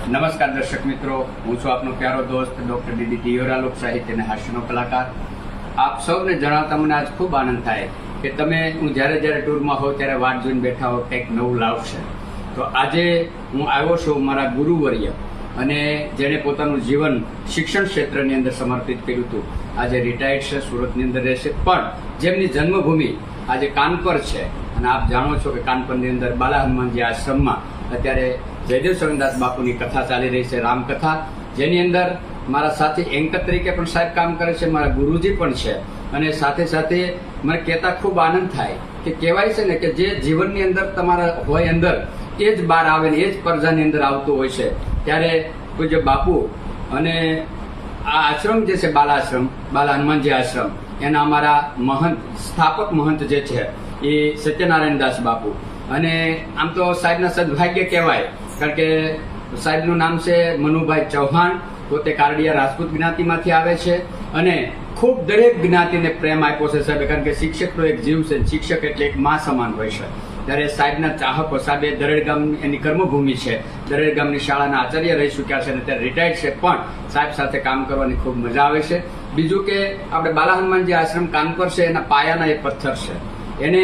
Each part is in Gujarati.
નમસ્કાર દર્શક મિત્રો, હું છું આપનો પ્યારો દોસ્ત ડોક્ટર ડીડી ટીયોરા, લોક સાહિત્ય અને હાસ્યનો કલાકાર. આપ સૌને જણાવતા મને આજ ખૂબ આનંદ થાય કે તમે હું જ્યારે ટૂરમાં હોઉં ત્યારે વાટ જોઈને બેઠા હો કંઈક નવું લાવશે. તો આજે હું આવ્યો છું મારા ગુરુવર્ય અને જેણે પોતાનું જીવન શિક્ષણ ક્ષેત્રની અંદર સમર્પિત કર્યું હતું. આજે રિટાયર્ડ છે, સુરતની અંદર રહેશે, પણ જેમની જન્મભૂમિ આજે કાનપર છે. અને આપ જાણો છો કે કાનપરની અંદર બાલા હનુમાનજી આશ્રમમાં અત્યારે જયદેવ સરવણદાસ બાપુની કથા ચાલી રહી છે, રામકથા, જેની અંદર મારા સાથે એન્કર તરીકે પણ સાહેબ કામ કરે છે, મારા ગુરુજી પણ છે. અને સાથે સાથે મને કહેતા ખૂબ આનંદ થાય કે કહેવાય છે ને કે જે જીવનની અંદર તમારા હોય અંદર એ જ બહાર આવે ને એ જ પ્રજાની અંદર આવતું હોય છે. ત્યારે પૂજ્ય બાપુ અને આ આશ્રમ જે છે બાલા હનુમાનજી આશ્રમ, એના અમારા મહંત, સ્થાપક મહંત જે છે એ સત્યનારાયણ દાસ બાપુ. અને આમ તો સાહેબના સદભાગ્ય કહેવાય, કારણ કે સાહેબનું નામ છે મનુભાઈ ચૌહાણ, પોતે કારડિયા રાજપૂત જ્ઞાતિમાંથી આવે છે અને ખૂબ દરેક જ્ઞાતિને પ્રેમ આપ્યો છે સાહેબે, કારણ કે શિક્ષકનો એક જીવ છે, શિક્ષક એટલે એક મા સમાન હોય છે. ત્યારે સાહેબના ચાહકો, સાહેબે દરેડ ગામ એની કર્મભૂમિ છે, દરેડ ગામની શાળાના આચાર્ય રહી ચૂક્યા છે અને ત્યારે રિટાયર્ડ છે, પણ સાહેબ સાથે કામ કરવાની ખૂબ મજા આવે છે. બીજું કે આપણે બાલા હનુમાનજી આશ્રમ કાનપર છે, એના પાયાના એ પથ્થર છે. એને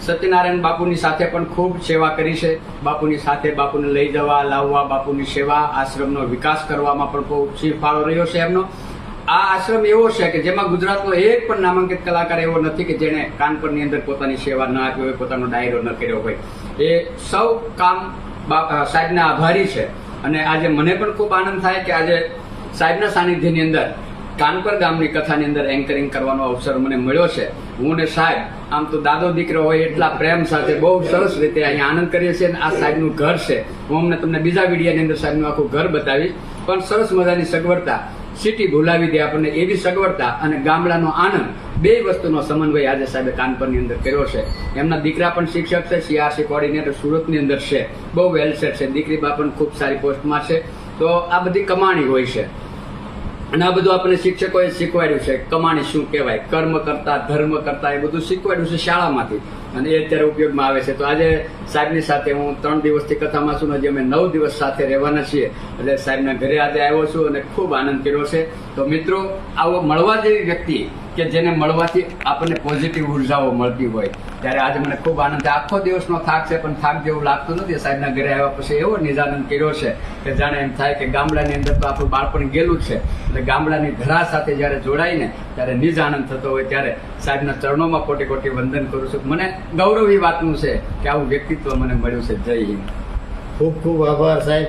સત્યનારાયણ બાપુની સાથે પણ ખૂબ સેવા કરી છે. બાપુની સાથે બાપુને લઈ જવા લાવવા, બાપુની સેવા, આશ્રમનો વિકાસ કરવામાં પણ ખૂબ ફાળો રહ્યો છે એમનો. આ આશ્રમ એવો છે કે જેમાં ગુજરાતનો એક પણ નામાંકિત કલાકાર એવો નથી કે જેને કાનપરની અંદર પોતાની સેવા ન આપી હોય, પોતાનો ડાયરો ન કર્યો હોય. એ સૌ કામ સાહેબના આભારી છે. અને આજે મને પણ ખૂબ આનંદ થાય કે આજે સાહેબના સાનિધ્યની અંદર કાનપર ગામની કથાની અંદર એન્કરિંગ કરવાનો અવસર મને મળ્યો છે. હું ને સાહેબ આમ તો દાદો દીકરો હોય એટલા પ્રેમ સાથે બહુ સરસ રીતે અહીંયા આનંદ કરીએ છીએ. આ સાહેબનું ઘર છે. હું તમને બીજા વિડીયોની અંદર સાહેબનું આખું ઘર બતાવીશ, પણ સરસ મજાની સગવડતા, સિટી ભૂલાવી દે આપણને એવી સગવડતા અને ગામડાનો આનંદ, બે વસ્તુનો સમન્વય આજે સાહેબે કાનપરની અંદર કર્યો છે. એમના દીકરા પણ શિક્ષક છે, સીઆરસી કોર્ડિનેટર સુરતની અંદર છે, બહુ વેલસેટ છે. દીકરી બા પણ ખૂબ સારી પોસ્ટમાં છે. તો આ બધી કમાણી હોય છે અને આ બધું આપણને શિક્ષકોએ શીખવાડ્યું છે. કમાણી શું કહેવાય, કર્મ કરતા, ધર્મ કરતા, એ બધું શીખવાડ્યું છે શાળામાંથી, અને એ અત્યારે ઉપયોગમાં આવે છે. તો આજે સાહેબની સાથે હું 3 દિવસથી કથામાં છું, હજી અમે 9 દિવસ સાથે રહેવાના છીએ. એટલે સાહેબના ઘરે આજે આવ્યો છું અને ખૂબ આનંદ કર્યો છે. તો મિત્રો, આવો મળવા જેવી વ્યક્તિ કે જેને મળવાથી આપણને પોઝિટિવ ઉર્જાઓ મળતી હોય, ત્યારે આજે મને ખૂબ આનંદ થાય. આખો દિવસનો થાક છે, પણ થાક જેવું લાગતું નથી. સાહેબના ઘરે આવ્યા પછી એવો નિજાનંદ કર્યો છે કે જાણે એમ થાય કે ગામડાની અંદર તો આપણું બાળપણ ગયેલું છે, એટલે ગામડાની ધરા સાથે જ્યારે જોડાઈને ત્યારે નિજ આનંદ થતો હોય. ત્યારે સાહેબના ચરણોમાં કોટી કોટી વંદન કરું છું. મને ગૌરવ એ વાતનું છે કે આવું વ્યક્તિત્વ મને મળ્યું છે. જય હિન્દ. ખૂબ ખૂબ આભાર સાહેબ.